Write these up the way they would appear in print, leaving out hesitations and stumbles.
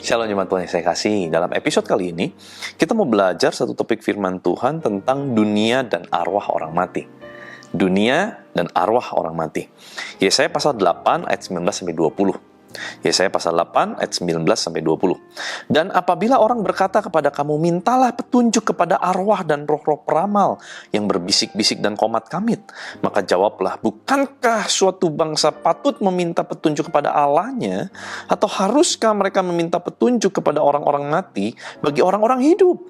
Shalom jemaat Tuhan yang saya kasih. Dalam episode kali ini, kita mau belajar satu topik firman Tuhan tentang dunia dan arwah orang mati. Dunia dan arwah orang mati. Yesaya pasal 8 ayat 19-20. Yesaya pasal 8 ayat 19-20. Dan apabila orang berkata kepada kamu, mintalah petunjuk kepada arwah dan roh-roh peramal yang berbisik-bisik dan komat kamit, maka jawablah, bukankah suatu bangsa patut meminta petunjuk kepada Allahnya, atau haruskah mereka meminta petunjuk kepada orang-orang mati bagi orang-orang hidup?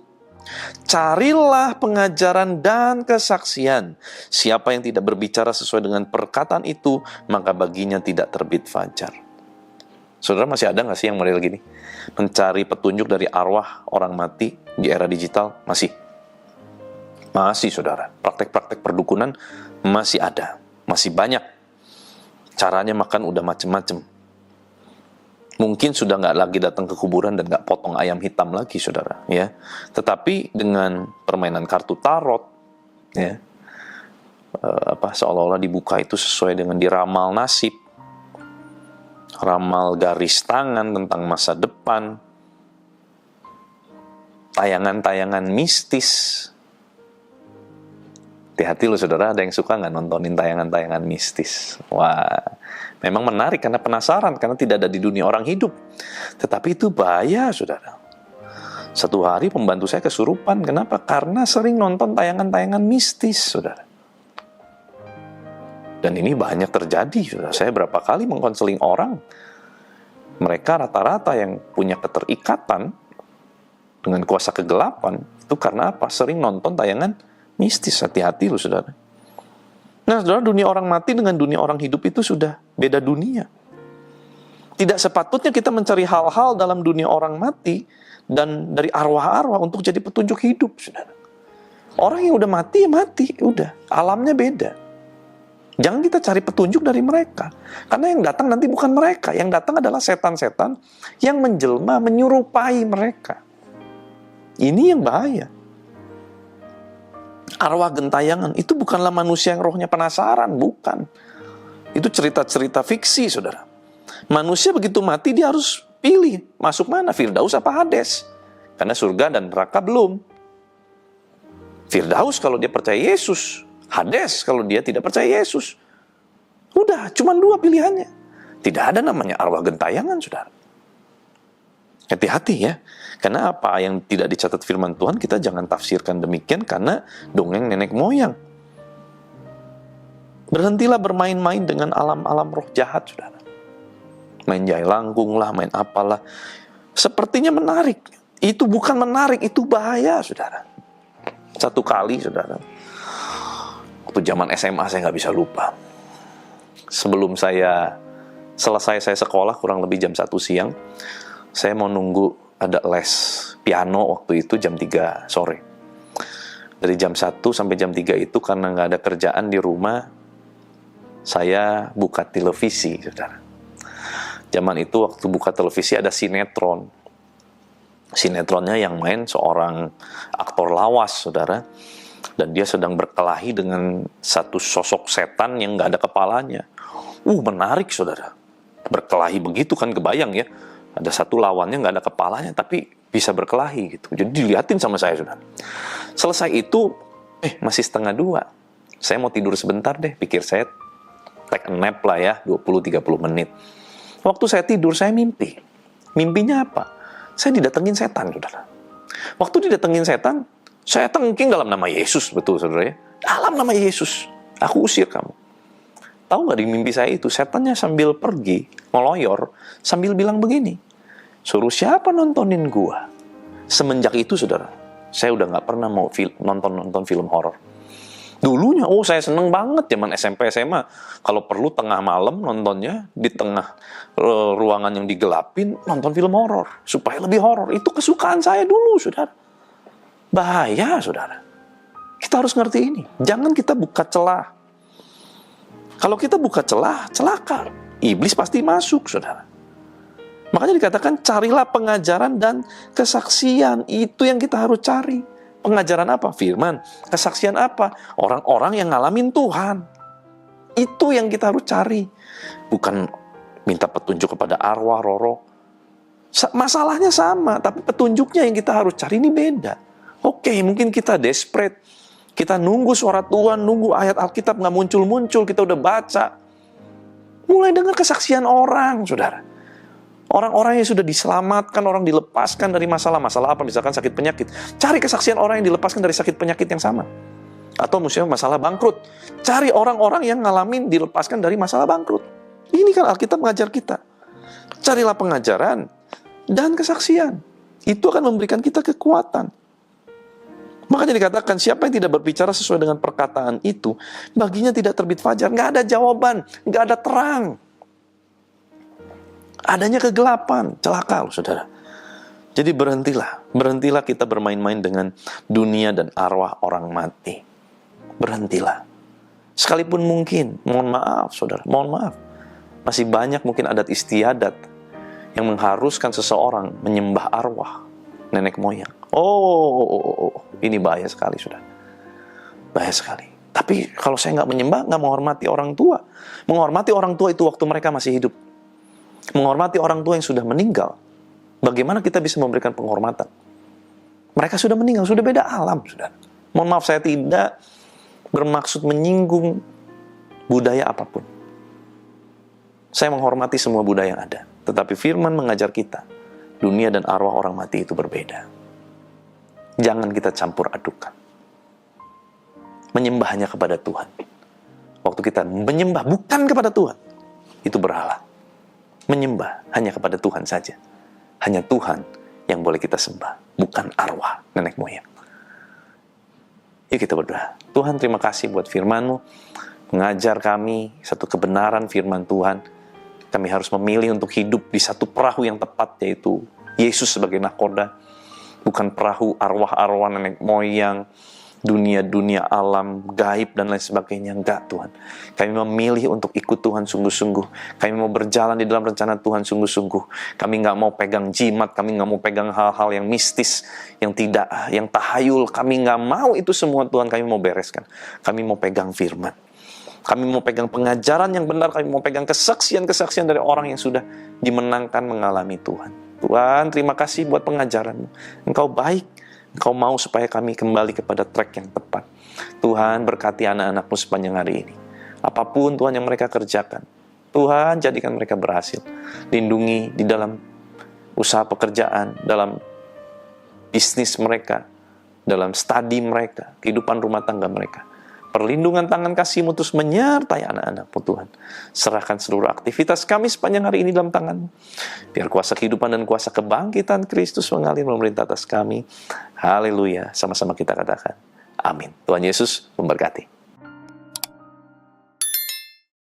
Carilah pengajaran dan kesaksian. Siapa yang tidak berbicara sesuai dengan perkataan itu, maka baginya tidak terbit fajar. Saudara, masih ada nggak sih yang model gini? Mencari petunjuk dari arwah orang mati di era digital? Masih, saudara. Praktek-praktek perdukunan masih ada. Masih banyak. Caranya makan udah macem-macem. Mungkin sudah nggak lagi datang ke kuburan dan nggak potong ayam hitam lagi, saudara. Ya, tetapi dengan permainan kartu tarot, ya, seolah-olah dibuka itu sesuai dengan diramal nasib, ramal garis tangan tentang masa depan, tayangan-tayangan mistis. Hati-hati loh saudara, ada yang suka nggak nontonin tayangan-tayangan mistis? Wah, memang menarik karena penasaran, karena tidak ada di dunia orang hidup. Tetapi itu bahaya, saudara. Satu hari pembantu saya kesurupan. Kenapa? Karena sering nonton tayangan-tayangan mistis, saudara. Dan ini banyak terjadi, saudara. Saya berapa kali mengkonseling orang. Mereka rata-rata yang punya keterikatan dengan kuasa kegelapan, itu karena apa? Sering nonton tayangan mistis. Hati-hati loh, saudara. Nah, saudara, dunia orang mati dengan dunia orang hidup itu sudah beda dunia. Tidak sepatutnya kita mencari hal-hal dalam dunia orang mati dan dari arwah-arwah untuk jadi petunjuk hidup, saudara. Orang yang udah mati, ya mati. Udah, alamnya beda. Jangan kita cari petunjuk dari mereka. Karena yang datang nanti bukan mereka. Yang datang adalah setan-setan yang menjelma, menyerupai mereka. Ini yang bahaya. Arwah gentayangan itu bukanlah manusia yang rohnya penasaran. Bukan. Itu cerita-cerita fiksi, saudara. Manusia begitu mati, dia harus pilih. Masuk mana? Firdaus apa Hades? Karena surga dan neraka belum. Firdaus kalau dia percaya Yesus. Hades kalau dia tidak percaya Yesus. Udah, cuma dua pilihannya. Tidak ada namanya arwah gentayangan, saudara. Hati-hati ya. Karena apa yang tidak dicatat firman Tuhan, kita jangan tafsirkan demikian karena dongeng nenek moyang. Berhentilah bermain-main dengan alam-alam roh jahat, saudara. Main jai langkung lah, main apalah. Sepertinya menarik. Itu bukan menarik, itu bahaya, saudara. Satu kali, saudara. Waktu zaman SMA saya nggak bisa lupa. Sebelum saya sekolah kurang lebih jam 1 siang, saya mau nunggu ada les piano waktu itu jam 3 sore. Dari jam 1 sampai jam 3 itu karena nggak ada kerjaan di rumah, saya buka televisi, saudara. Zaman itu waktu buka televisi ada sinetron. Sinetronnya yang main seorang aktor lawas, saudara. Dan dia sedang berkelahi dengan satu sosok setan yang nggak ada kepalanya. Menarik, saudara. Berkelahi begitu kan, kebayang ya. Ada satu lawannya nggak ada kepalanya, tapi bisa berkelahi gitu. Jadi dilihatin sama saya, saudara. Selesai itu, masih 1:30. Saya mau tidur sebentar deh, pikir saya. Take a nap lah ya, 20-30 menit. Waktu saya tidur, saya mimpi. Mimpinya apa? Saya didatengin setan, saudara. Waktu didatengin setan, saya tengking dalam nama Yesus, betul saudara ya. Dalam nama Yesus, aku usir kamu. Tahu nggak di mimpi saya itu, setannya sambil pergi, ngeloyor, sambil bilang begini, suruh siapa nontonin gua? Semenjak itu saudara, saya udah nggak pernah mau nonton film horor. Dulunya, saya seneng banget zaman SMP SMA. Kalau perlu tengah malam nontonnya, di tengah ruangan yang digelapin, nonton film horor. Supaya lebih horor. Itu kesukaan saya dulu, saudara. Bahaya, saudara. Kita harus ngerti ini. Jangan kita buka celah. Kalau kita buka celah, celaka. Iblis pasti masuk, saudara. Makanya dikatakan, carilah pengajaran dan kesaksian. Itu yang kita harus cari. Pengajaran apa? Firman. Kesaksian apa? Orang-orang yang ngalamin Tuhan. Itu yang kita harus cari. Bukan minta petunjuk kepada arwah, roh-roh. Masalahnya sama, tapi petunjuknya yang kita harus cari ini beda. Oke, mungkin kita desperate. Kita nunggu suara Tuhan, nunggu ayat Alkitab nggak muncul-muncul, kita udah baca. Mulai dengar kesaksian orang, saudara. Orang-orang yang sudah diselamatkan, orang dilepaskan dari masalah-masalah apa, misalkan sakit penyakit. Cari kesaksian orang yang dilepaskan dari sakit penyakit yang sama. Atau misalnya masalah bangkrut. Cari orang-orang yang ngalamin dilepaskan dari masalah bangkrut. Ini kan Alkitab mengajar kita. Carilah pengajaran dan kesaksian. Itu akan memberikan kita kekuatan. Makanya dikatakan, siapa yang tidak berbicara sesuai dengan perkataan itu, baginya tidak terbit fajar. Nggak ada jawaban, nggak ada terang. Adanya kegelapan, celaka loh saudara. Jadi berhentilah kita bermain-main dengan dunia dan arwah orang mati. Berhentilah. Sekalipun mungkin, mohon maaf saudara, mohon maaf. Masih banyak mungkin adat istiadat yang mengharuskan seseorang menyembah arwah nenek moyang. Ini bahaya sekali saudara. Bahaya sekali. Tapi kalau saya nggak menyembah, nggak menghormati orang tua. Menghormati orang tua itu waktu mereka masih hidup. Menghormati orang tua yang sudah meninggal. Bagaimana kita bisa memberikan penghormatan? Mereka sudah meninggal, sudah beda alam, saudara. Mohon maaf, saya tidak bermaksud menyinggung budaya apapun. Saya menghormati semua budaya yang ada. Tetapi firman mengajar kita, dunia dan arwah orang mati itu berbeda. Jangan kita campur adukan. Menyembah hanya kepada Tuhan. Waktu kita menyembah bukan kepada Tuhan, itu berhala. Menyembah hanya kepada Tuhan saja. Hanya Tuhan yang boleh kita sembah, bukan arwah nenek moyang. Yuk kita berdoa. Tuhan, terima kasih buat firman-Mu. Mengajar kami satu kebenaran firman Tuhan. Kami harus memilih untuk hidup di satu perahu yang tepat, yaitu Yesus sebagai nakoda. Bukan perahu arwah-arwah nenek moyang, dunia-dunia alam, gaib, dan lain sebagainya. Enggak, Tuhan. Kami memilih untuk ikut Tuhan sungguh-sungguh. Kami mau berjalan di dalam rencana Tuhan sungguh-sungguh. Kami nggak mau pegang jimat, kami nggak mau pegang hal-hal yang mistis, yang tahayul. Kami nggak mau itu semua, Tuhan. Kami mau bereskan. Kami mau pegang firman. Kami mau pegang pengajaran yang benar. Kami mau pegang kesaksian-kesaksian dari orang yang sudah dimenangkan mengalami Tuhan. Tuhan, terima kasih buat pengajaran-Mu. Engkau baik. Engkau mau supaya kami kembali kepada track yang tepat. Tuhan, berkati anak-anak-Mu sepanjang hari ini. Apapun Tuhan yang mereka kerjakan, Tuhan jadikan mereka berhasil. Lindungi di dalam usaha pekerjaan, dalam bisnis mereka, dalam studi mereka, kehidupan rumah tangga mereka. Perlindungan tangan kasih-Mu terus menyertai anak-anak-Mu Tuhan. Serahkan seluruh aktivitas kami sepanjang hari ini dalam tangan-Mu. Biar kuasa kehidupan dan kuasa kebangkitan Kristus mengalir memerintah atas kami. Haleluya. Sama-sama kita katakan. Amin. Tuhan Yesus memberkati.